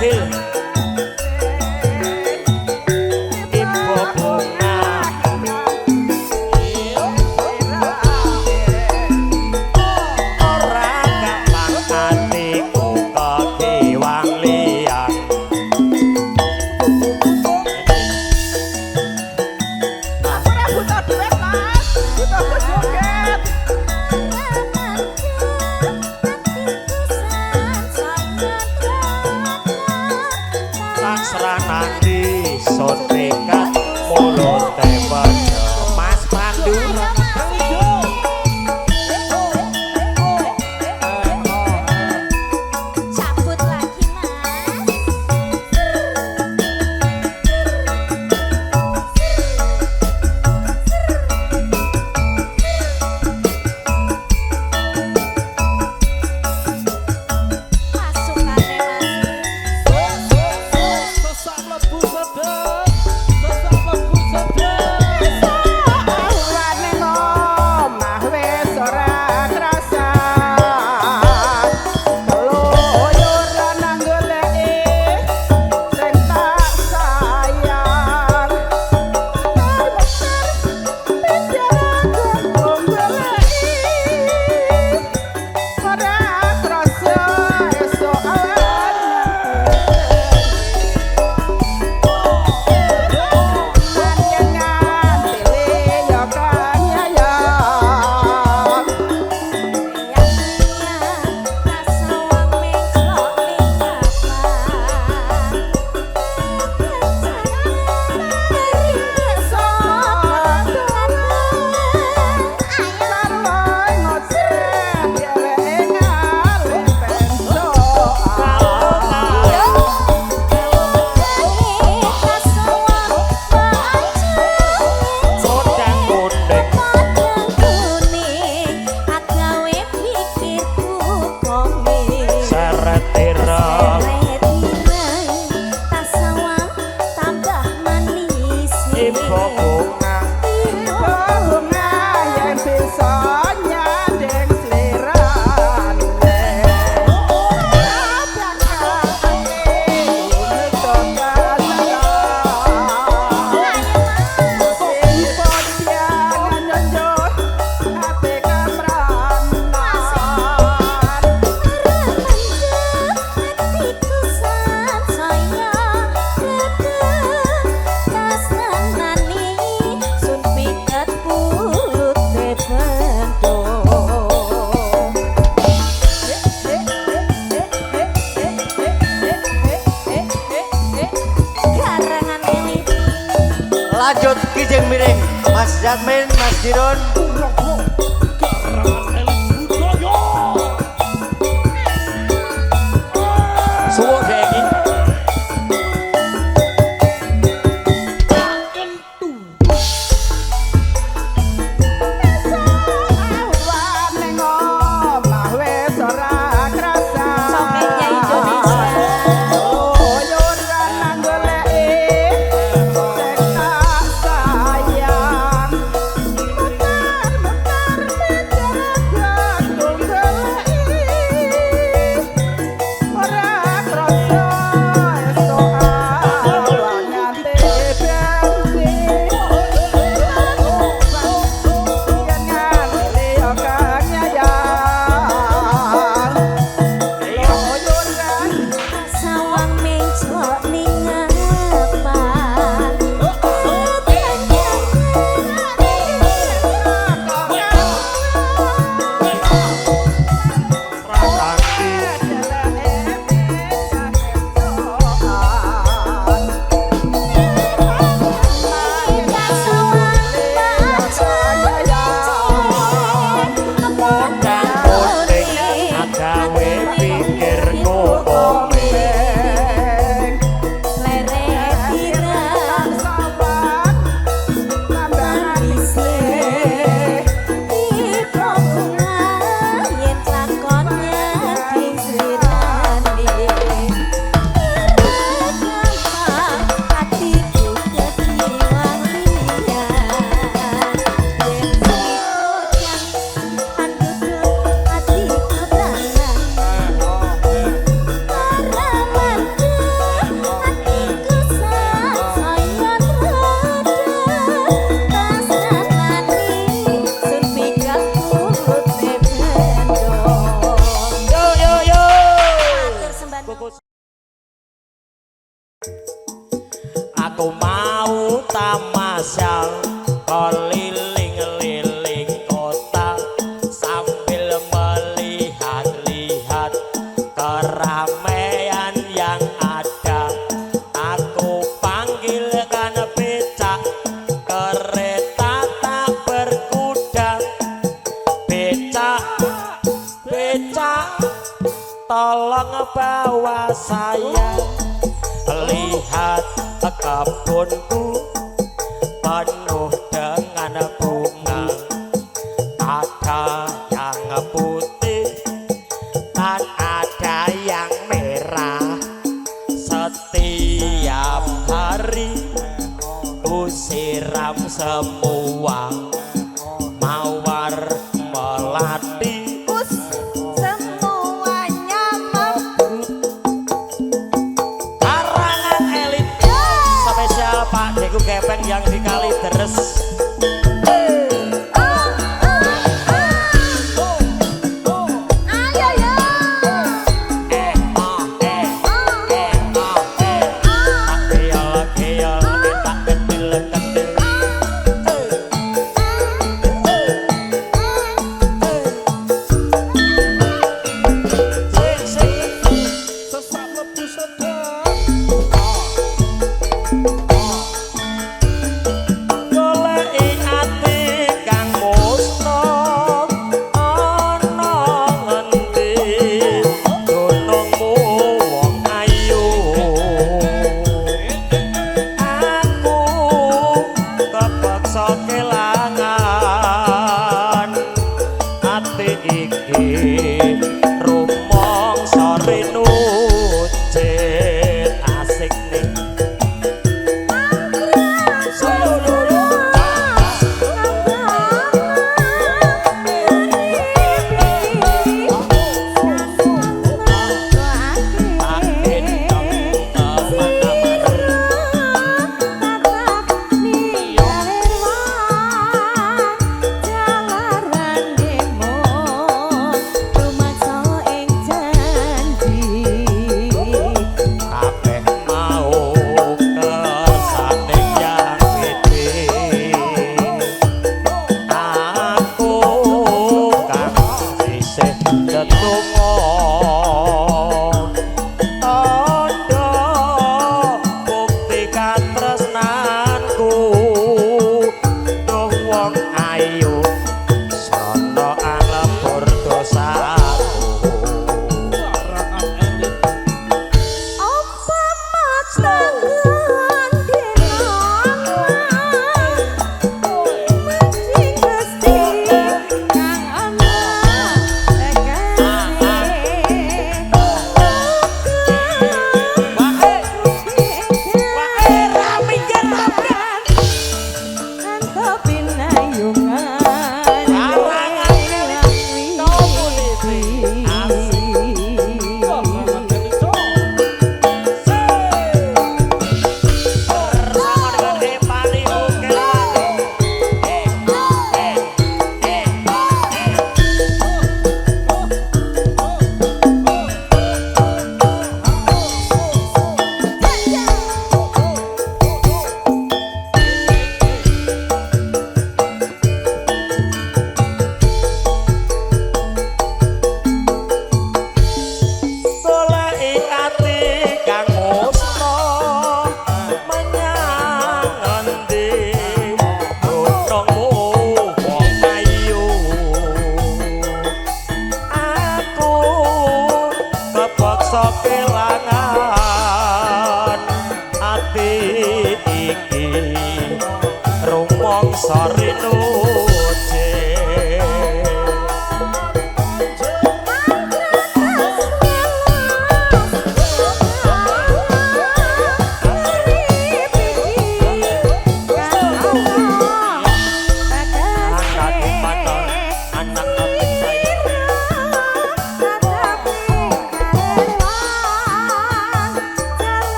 Gil Ibu bunga ora gampang atiku kekiwang liyan Sranandi sotekat mulut temen Mas Pandu cabut lagi mas pasukannya lanjut kijeng miring Mas Jatmin, Mas Giron suwuk saiki kukus. Aku mau tamasya keliling-liling kota sambil melihat-lihat keramaian yang ada. Aku panggilkan becak, kereta tak berkuda. Becak, becak, tolong bawa saya. Lihat kebunku penuh dengan bunga, ada yang putih dan ada yang merah. Setiap hari ku siram semua mawar melati. Pak Deku Kepeng yang di Kalideres.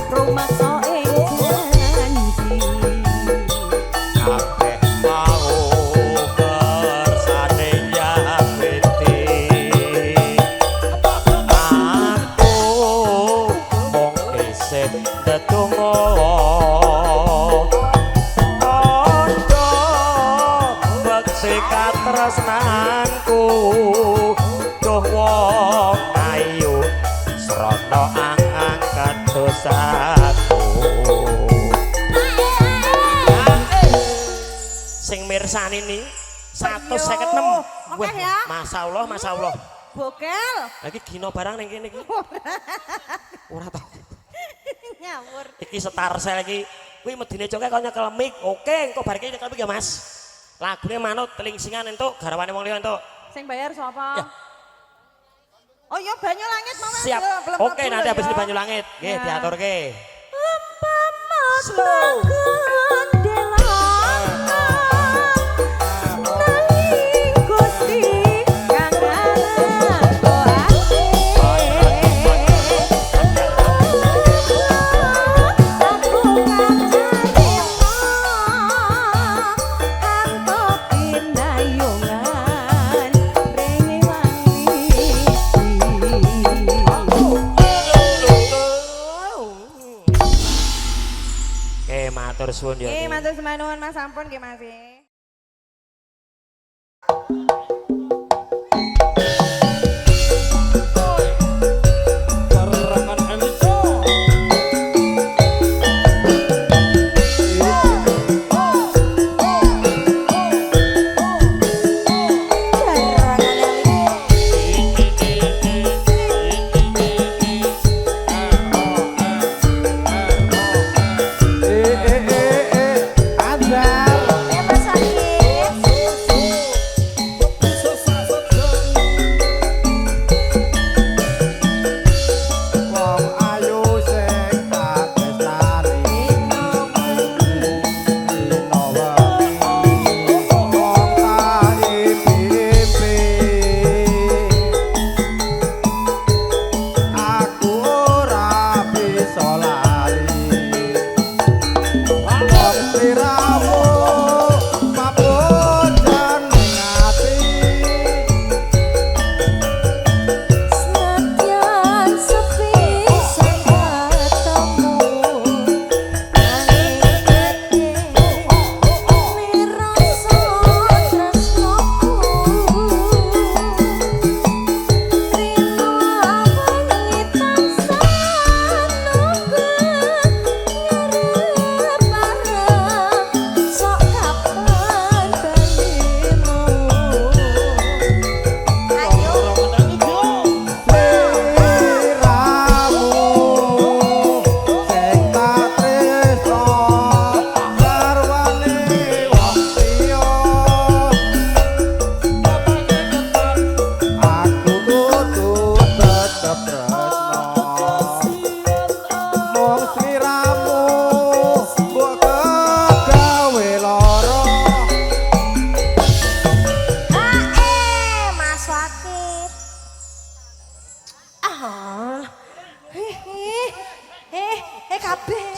Rumah so ing janji wong ayu srana angkat dosaku sing mirsani ni 156 Wah ya masyaallah masyaallah bokel lagi gino barang ning kene iki ora tau ngawur iki setar sel iki kuwi medine coke kok nyekel mic oke engko bar iki nyekel mic ya Mas lagune manut telingsingan entuk garwane wong liya entuk sing bayar sapa ya. Oh iya banyu langit mama siap oke nanti habis ini banyu langit nggih diaturke umpama slow matur suwun ya. Nggih, matur sembah nuwun Mas sampun nggih Mas.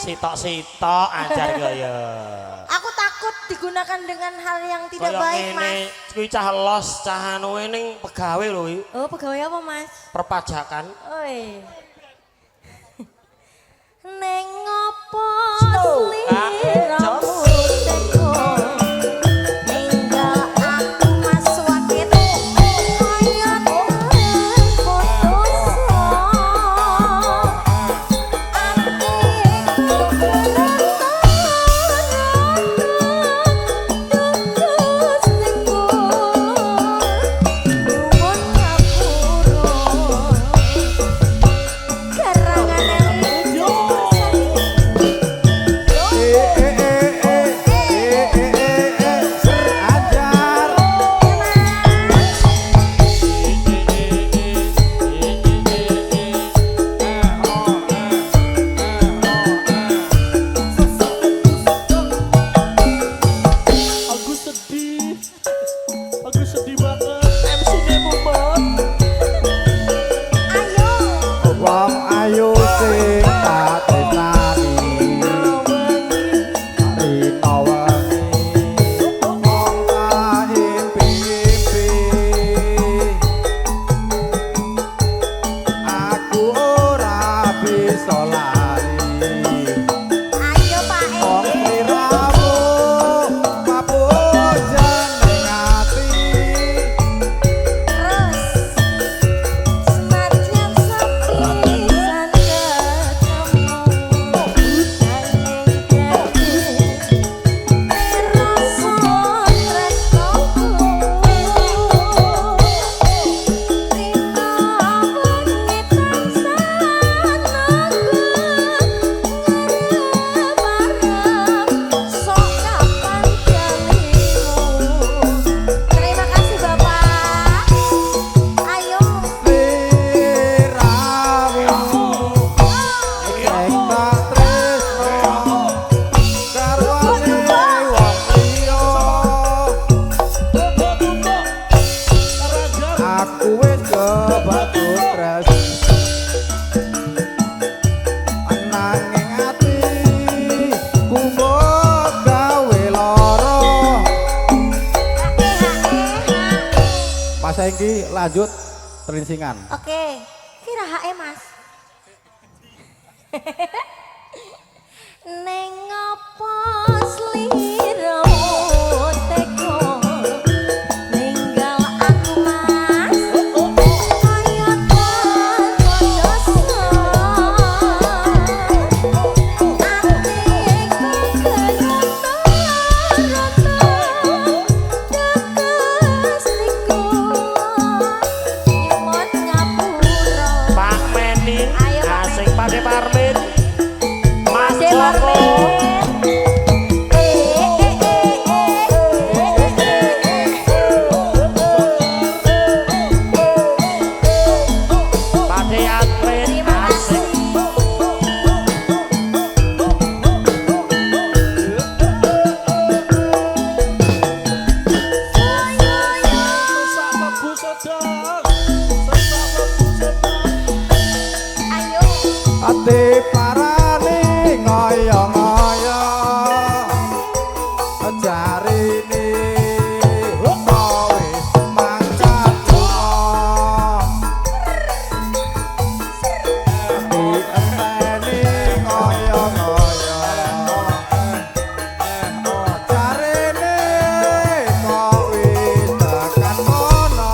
Sitok-sitok ajar gaya. Aku takut digunakan dengan hal yang tidak Kaya baik, ngene, Mas. kuwi cah los, cah anu ning pegawe lho iki. Oh, pegawai apa, Mas? Perpajakan. Oi. Neng ngopo sliramu teko ninggal aku Mas Wakit kaya putus iki lanjut telinsingan. Oke. Kira hae Mas. Neng apa sliramu teko ninggal aku Mas kaya tanpa dosa atiku kenapa kekasihku nyuwun ngapura. Pak Meni Ayo, Pak asing pakai parmin Mas Ade Joko Pade Admin Terima asik kasih. Ayo. Ati parani ngoyo-ngoyo jarine wis mangkat di enteni ngoyo-ngoyo jarine kok wis tekan kono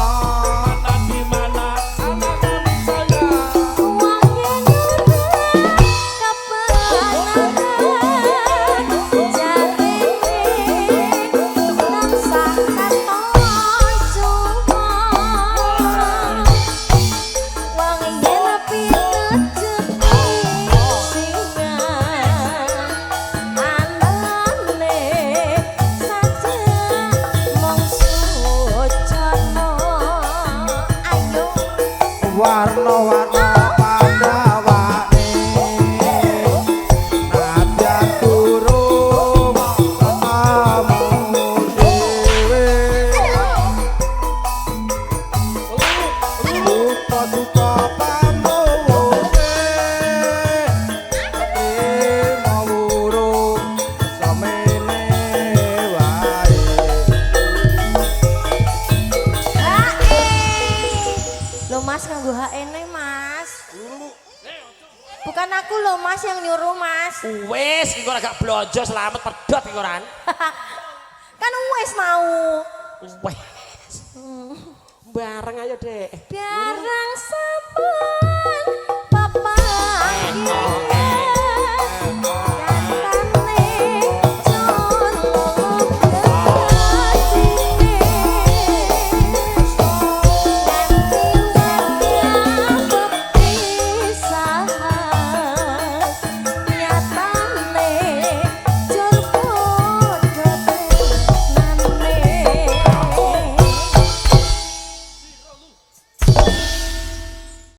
warna-warna pandawani nadyan durung ketemu dhewe duka-duka pamuwune mau urung semene wae Lo Mas nganggo HE nih Mas. Bukan aku lo Mas yang nyuruh Mas. wis iki ora gak blonjo selamat pedot iki ora Kan wes mau. wis bareng ayo Dek Barang